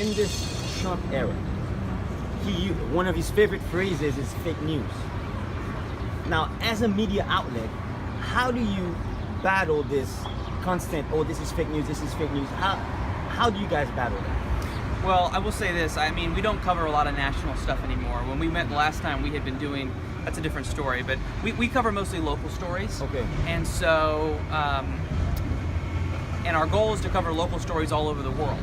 in this Trump era, one of his favorite phrases is fake news. Now, as a media outlet, how do you battle this constant, oh, this is fake news, this is fake news? How do you guys battle that? Well, I will say this. I mean, we don't cover a lot of national stuff anymore. When we met last time, we had been doing, that's a different story, but we cover mostly local stories. Okay. And so, and our goal is to cover local stories all over the world.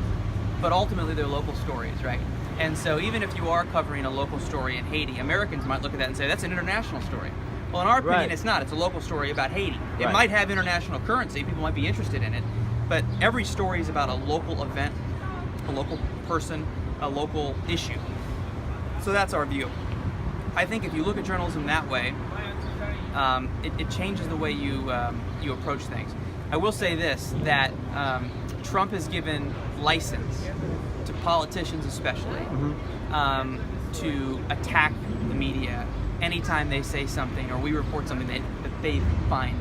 But ultimately, they're local stories, right? And so even if you are covering a local story in Haiti, Americans might look at that and say, that's an international story. Well, in our opinion, Right. It's not. It's a local story about Haiti. It Right. might have international currency. People might be interested in it. But every story is about a local event, a local person, a local issue. So that's our view. I think if you look at journalism that way, it changes the way you approach things. I will say this, that Trump has given license to politicians especially to attack the media anytime they say something or we report something that they find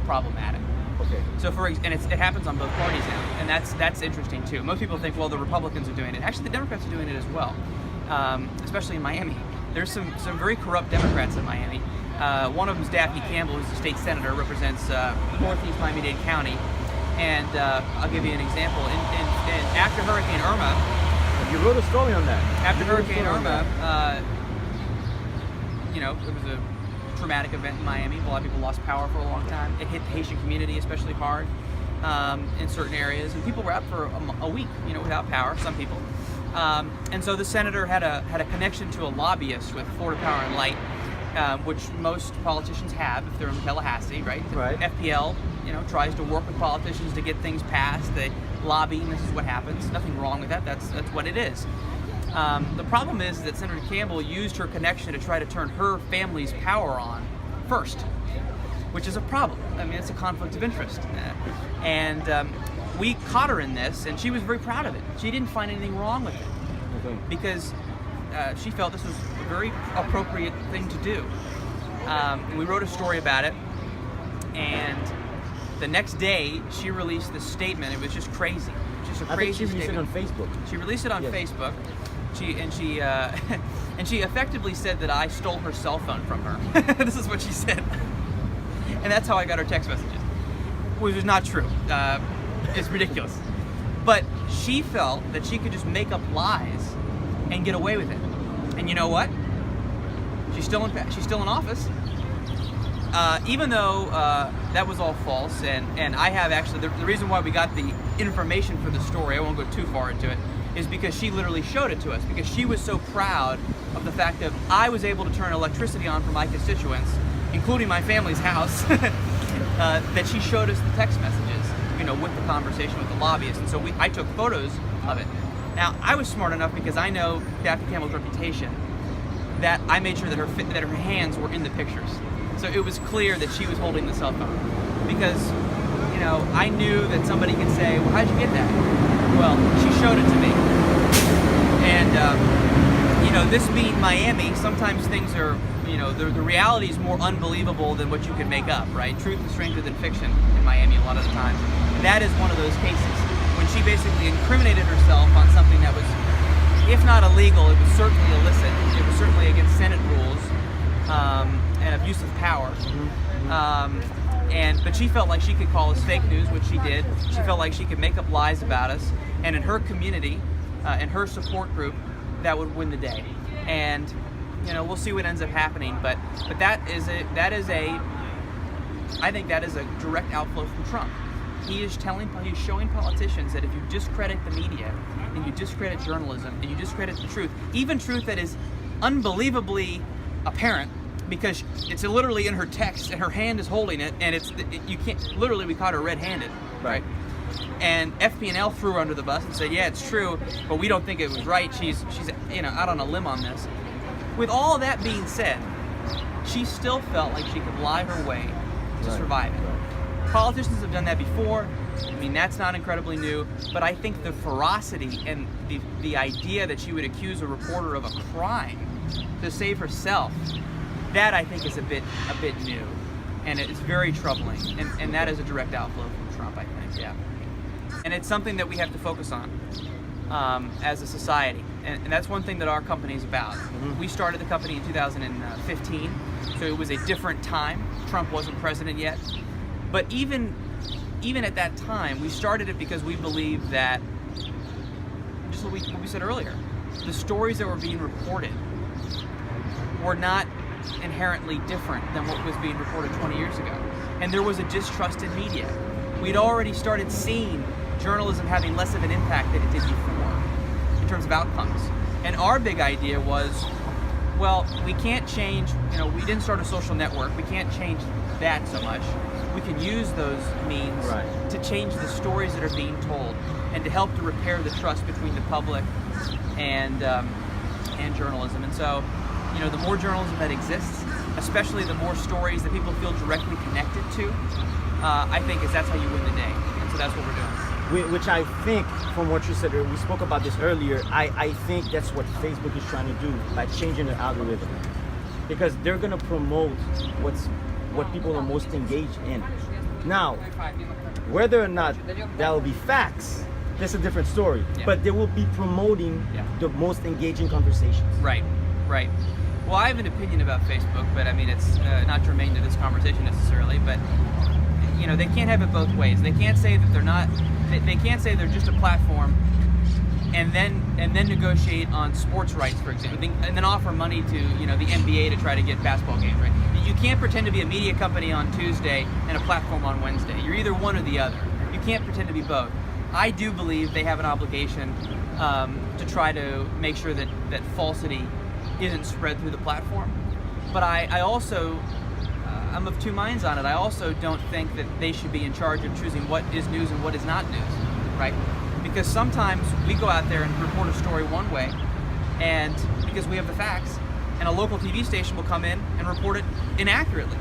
problematic. Okay. So and it happens on both parties now, and that's interesting too. Most people think, well, the Republicans are doing it. Actually, the Democrats are doing it as well, especially in Miami. There's some very corrupt Democrats in Miami. One of them is Daphne Campbell, who's a state senator, represents Northeast Miami-Dade County. And I'll give you an example. And after Hurricane Irma, You wrote a story on that. after You wrote a Hurricane story on Irma, that. it was a traumatic event in Miami. A lot of people lost power for a long time. It hit the Haitian community especially hard in certain areas, and people were out for a week, without power. Some people, and so the senator had a connection to a lobbyist with Florida Power and Light, which most politicians have if they're in Tallahassee, right? Right. FPL, tries to work with politicians to get things passed. They lobby, and this is what happens. Nothing wrong with that. That's what it is. The problem is that Senator Campbell used her connection to try to turn her family's power on first, which is a problem. I mean, it's a conflict of interest. And we caught her in this, and she was very proud of it. She didn't find anything wrong with it Okay. because she felt this was a very appropriate thing to do. We wrote a story about it, and the next day she released this statement. It was just crazy. Just a I think crazy she released it statement. on Facebook. She released it on Yes. Facebook. She effectively said that I stole her cell phone from her. This is what she said, and that's how I got her text messages, which is not true. It's ridiculous. But she felt that she could just make up lies and get away with it. And you know what? She's still in office. Even though that was all false, and I have actually, the reason why we got the information for the story, I won't go too far into it, is because she literally showed it to us, because she was so proud of the fact that I was able to turn electricity on for my constituents, including my family's house, that she showed us the text messages, with the conversation with the lobbyist. And so I took photos of it. Now, I was smart enough, because I know Daphne Campbell's reputation, that I made sure that her hands were in the pictures. So it was clear that she was holding the cell phone, because, I knew that somebody could say, well, how'd you get that? Well, she showed it to me. And, this being Miami, sometimes things are, the reality is more unbelievable than what you can make up, right? Truth is stranger than fiction in Miami a lot of the times. And that is one of those cases, when she basically incriminated herself on something that was, if not illegal, it was certainly illicit. It was certainly against Senate rules. And abuse of power. But she felt like she could call us fake news, which she did. She felt like she could make up lies about us, and in her community, in her support group, that would win the day. And we'll see what ends up happening. But I think that is a direct outflow from Trump. He's showing politicians that if you discredit the media, and you discredit journalism, and you discredit the truth, even truth that is unbelievably apparent, because it's literally in her text and her hand is holding it, and you can't, literally we caught her red-handed, right? And FP&L threw her under the bus and said, yeah, it's true, but we don't think it was right. She's out on a limb on this. With all that being said, she still felt like she could lie her way to survive it. Politicians have done that before. I mean, that's not incredibly new, but I think the ferocity and the idea that she would accuse a reporter of a crime to save herself, that I think is a bit new, and it's very troubling, and that is a direct outflow from Trump, I think, yeah. And it's something that we have to focus on. as a society. And that's one thing that our company is about. We started the company in 2015, so it was a different time. Trump wasn't president yet. But even at that time, we started it because we believed that, just what we said earlier, the stories that were being reported were not inherently different than what was being reported 20 years ago. And there was a distrust in media. We'd already started seeing journalism having less of an impact than it did before in terms of outcomes. And our big idea was, well, we can't change, we didn't start a social network, we can't change that so much. We can use those means to change the stories that are being told and to help to repair the trust between the public and journalism. And so, the more journalism that exists, especially the more stories that people feel directly connected to, I think that's how you win the day. And so that's what we're doing. Which I think, from what you said, we spoke about this earlier, I think that's what Facebook is trying to do by changing the algorithm. Because they're going to promote what people are most engaged in. Now, whether or not that will be facts, that's a different story. Yeah. But they will be promoting the most engaging conversations. Right. Well, I have an opinion about Facebook, but I mean, it's not germane to this conversation necessarily, but they can't have it both ways. They can't say that they're not, they can't say they're just a platform and then negotiate on sports rights, for example, and then offer money to, the NBA to try to get basketball games, right? You can't pretend to be a media company on Tuesday and a platform on Wednesday. You're either one or the other. You can't pretend to be both. I do believe they have an obligation to try to make sure that falsity isn't spread through the platform. But I also, I'm of two minds on it. I also don't think that they should be in charge of choosing what is news and what is not news, right? Because sometimes we go out there and report a story one way, and because we have the facts, and a local TV station will come in and report it inaccurately.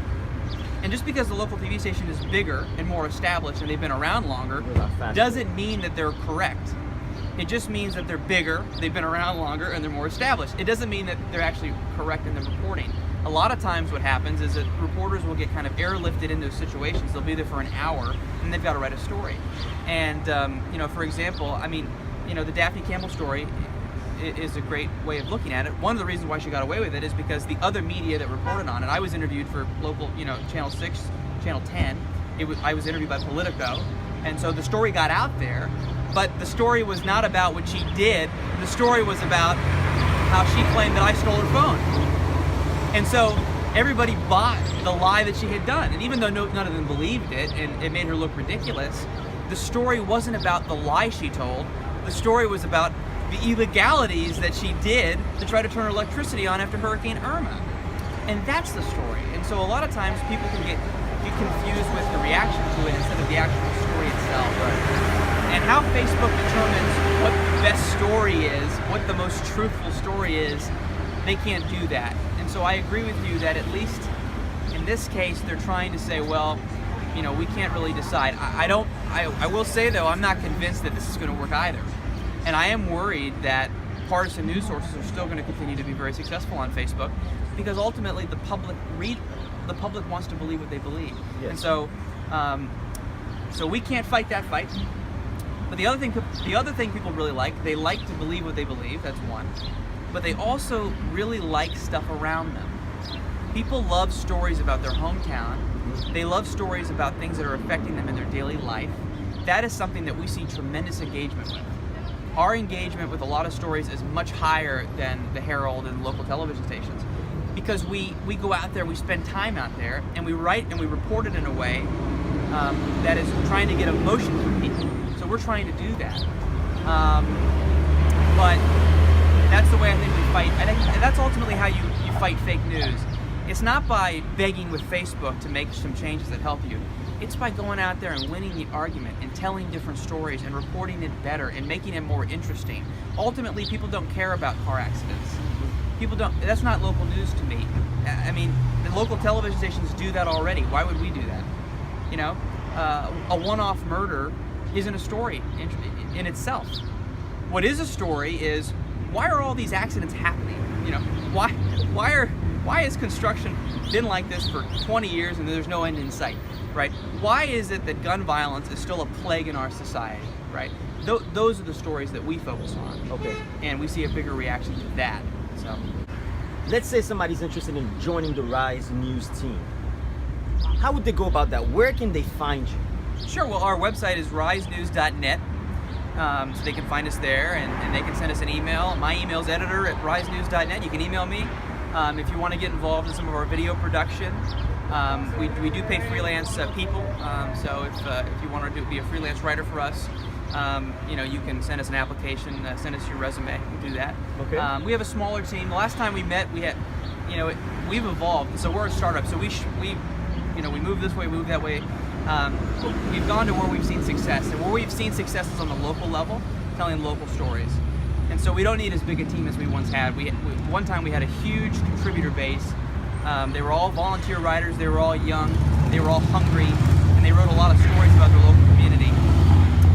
And just because the local TV station is bigger and more established and they've been around longer, doesn't mean that they're correct. It just means that they're bigger, they've been around longer, and they're more established. It doesn't mean that they're actually correct in their reporting. A lot of times what happens is that reporters will get kind of airlifted into situations. They'll be there for an hour and they've got to write a story. And, for example, the Daphne Campbell story is a great way of looking at it. One of the reasons why she got away with it is because the other media that reported on it, I was interviewed for local, Channel 6, Channel 10. I was interviewed by Politico. And so the story got out there, but the story was not about what she did. The story was about how she claimed that I stole her phone. And so everybody bought the lie that she had done. And even though none of them believed it, and it made her look ridiculous, the story wasn't about the lie she told. The story was about the illegalities that she did to try to turn her electricity on after Hurricane Irma. And that's the story. And so a lot of times people can get confused with the reaction to it instead of the actual story itself. Right. And how Facebook determines what the best story is, what the most truthful story is, they can't do that. And so I agree with you that at least in this case, they're trying to say, well, we can't really decide. I will say though, I'm not convinced that this is going to work either. And I am worried that partisan news sources are still going to continue to be very successful on Facebook because ultimately the public wants to believe what they believe. Yes. And so we can't fight that fight. But the other thing people really like, they like to believe what they believe. That's one. But they also really like stuff around them. People love stories about their hometown. They love stories about things that are affecting them in their daily life. That is something that we see tremendous engagement with. Our engagement with a lot of stories is much higher than the Herald and local television stations because we go out there, we spend time out there, and we write and we report it in a way that is trying to get emotion from people. So we're trying to do that. But that's the way I think we fight. And that's ultimately how you fight fake news. It's not by begging with Facebook to make some changes that help you. It's by going out there and winning the argument and telling different stories and reporting it better and making it more interesting. Ultimately, people don't care about car accidents. People don't. That's not local news to me. I mean, the local television stations do that already. Why would we do that? A one-off murder isn't a story in itself. What is a story is why are all these accidents happening? Why has construction been like this for 20 years and there's no end in sight, right? Why is it that gun violence is still a plague in our society? right? Those are the stories that we focus on. Okay. And we see a bigger reaction to that. So, Let's say somebody's interested in joining the Rise News team. How would they go about that? Where can they find you? sure. Well, our website is risenews.net. So they can find us there, and they can send us an email. My email is editor@risenews.net. You can email me if you want to get involved in some of our video production. We do pay freelance people, so if you want to be a freelance writer for us, you can send us an application, send us your resume, and do that. Okay. We have a smaller team. The last time we met, we had, we've evolved. So we're a startup. So we move this way, we move that way. But we've gone to where we've seen success, and where we've seen success is on the local level, telling local stories. And so we don't need as big a team as we once had. One time we had a huge contributor base. They were all volunteer writers, they were all young, they were all hungry, and they wrote a lot of stories about their local community.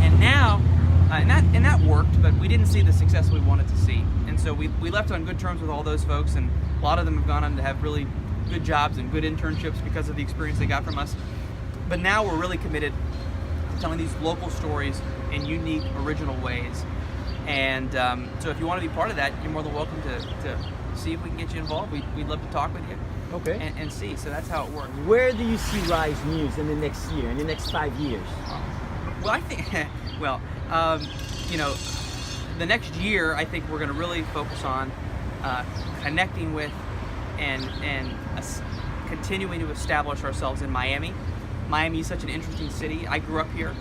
And now, and that worked, but we didn't see the success we wanted to see. And so we left on good terms with all those folks, and a lot of them have gone on to have really good jobs and good internships because of the experience they got from us. But now we're really committed to telling these local stories in unique, original ways. And so if you want to be part of that, you're more than welcome to see if we can get you involved. We'd love to talk with you. Okay. And see. So that's how it works. Where do you see Rise News in the next year, in the next 5 years? Well, I think, the next year, I think we're going to really focus on connecting with and continuing to establish ourselves in Miami. Miami is such an interesting city. I grew up here.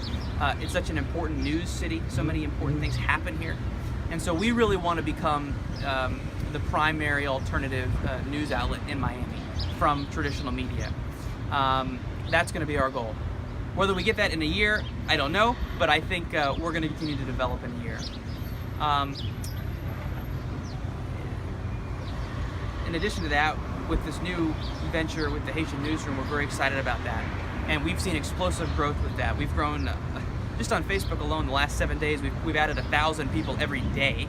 It's such an important news city. So many important things happen here. And so we really want to become the primary alternative news outlet in Miami from traditional media. That's going to be our goal. Whether we get that in a year, I don't know, but I think we're going to continue to develop in a year. In addition to that, with this new venture with the Haitian Newsroom, we're very excited about that. And we've seen explosive growth with that. We've grown, just on Facebook alone, the last 7 days, we've added 1,000 people every day,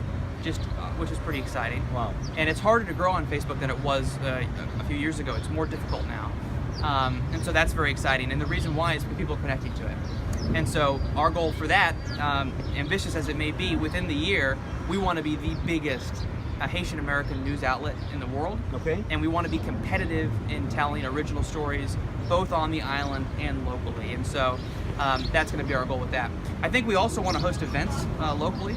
which is pretty exciting. Wow. And it's harder to grow on Facebook than it was a few years ago. It's more difficult now. And so that's very exciting. And the reason why is for people connecting to it. And so our goal for that, ambitious as it may be, within the year, we want to be the biggest Haitian American news outlet in the world. Okay. And we want to be competitive in telling original stories, both on the island and locally. And so that's going to be our goal with that. I think we also want to host events locally.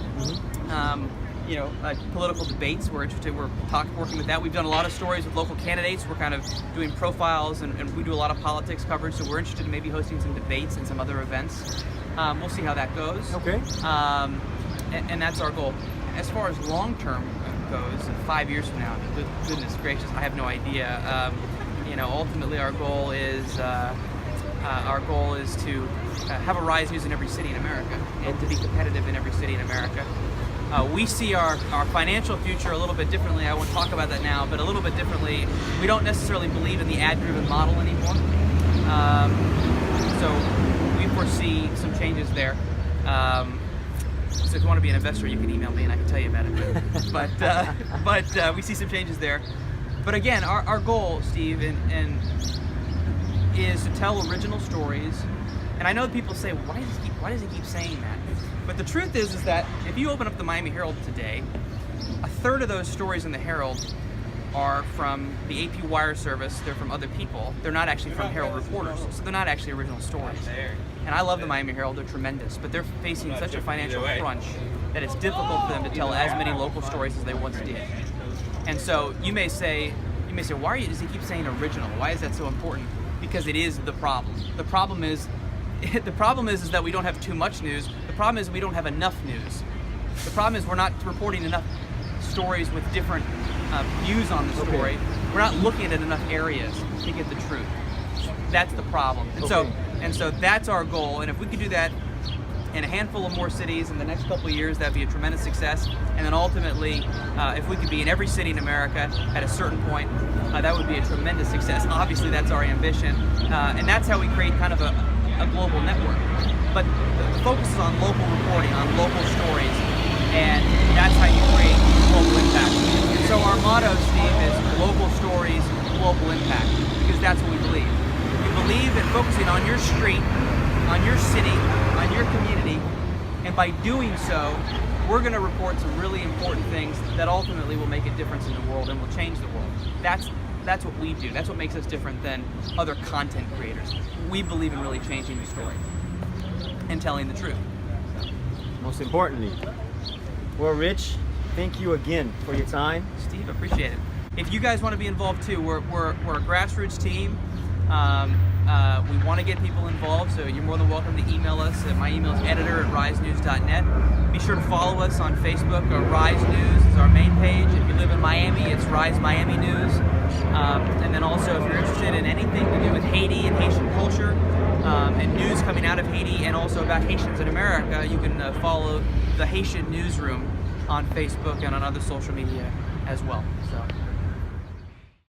Political debates. We're interested. We're working with that. We've done a lot of stories with local candidates. We're kind of doing profiles, and we do a lot of politics coverage. So we're interested in maybe hosting some debates and some other events. We'll see how that goes. Okay. And that's our goal. As far as long term goes, 5 years from now, goodness gracious, I have no idea. Ultimately, our goal is to have a Rise News in every city in America, and to be competitive in every city in America. We see our financial future a little bit differently. I won't talk about that now, but a little bit differently. We don't necessarily believe in the ad-driven model anymore. So we foresee some changes there. So if you want to be an investor, you can email me and I can tell you about it. But we see some changes there. But again, our goal, Steve, is to tell original stories. And I know people say, why does he keep saying that? But the truth is that if you open up the Miami Herald today, a third of those stories in the Herald are from the AP Wire service. They're from other people. They're not actually from Herald reporters, so they're not actually original stories. And I love the Miami Herald. They're tremendous, but they're facing such a financial crunch that it's difficult for them to tell as many local stories as they once did. And so you may say, why does he keep saying original? Why is that so important? Because it is the problem. The problem is that we don't have too much news. The problem is we don't have enough news. The problem is we're not reporting enough stories with different views on the story. Okay. We're not looking at enough areas to get the truth. That's the problem. And so that's our goal. And if we could do that in a handful of more cities in the next couple of years, that'd be a tremendous success. And then ultimately, if we could be in every city in America at a certain point, that would be a tremendous success. Obviously, that's our ambition. And that's how we create kind of a global network. But the focus is on local reporting, on local stories, and that's how you create global impact. And so our motto, Steve, is local stories, global impact, because that's what we believe. We believe in focusing on your street, on your city, on your community, And by doing so, we're going to report some really important things that ultimately will make a difference in the world and will change the world. That's what we do. That's what makes us different than other content creators. We believe in really changing the story and telling the truth. Most importantly. Well, Rich, thank you again for your time. Steve, appreciate it. If you guys want to be involved too, we're a grassroots team. We want to get people involved, so you're more than welcome to email us. My email is editor@risenews.net. Be sure to follow us on Facebook. Rise News is our main page. If you live in Miami, it's Rise Miami News. And then also, if you're interested in anything to do with Haiti and Haitian culture, and news coming out of Haiti and also about Haitians in America, you can follow the Haitian Newsroom on Facebook and on other social media as well. So.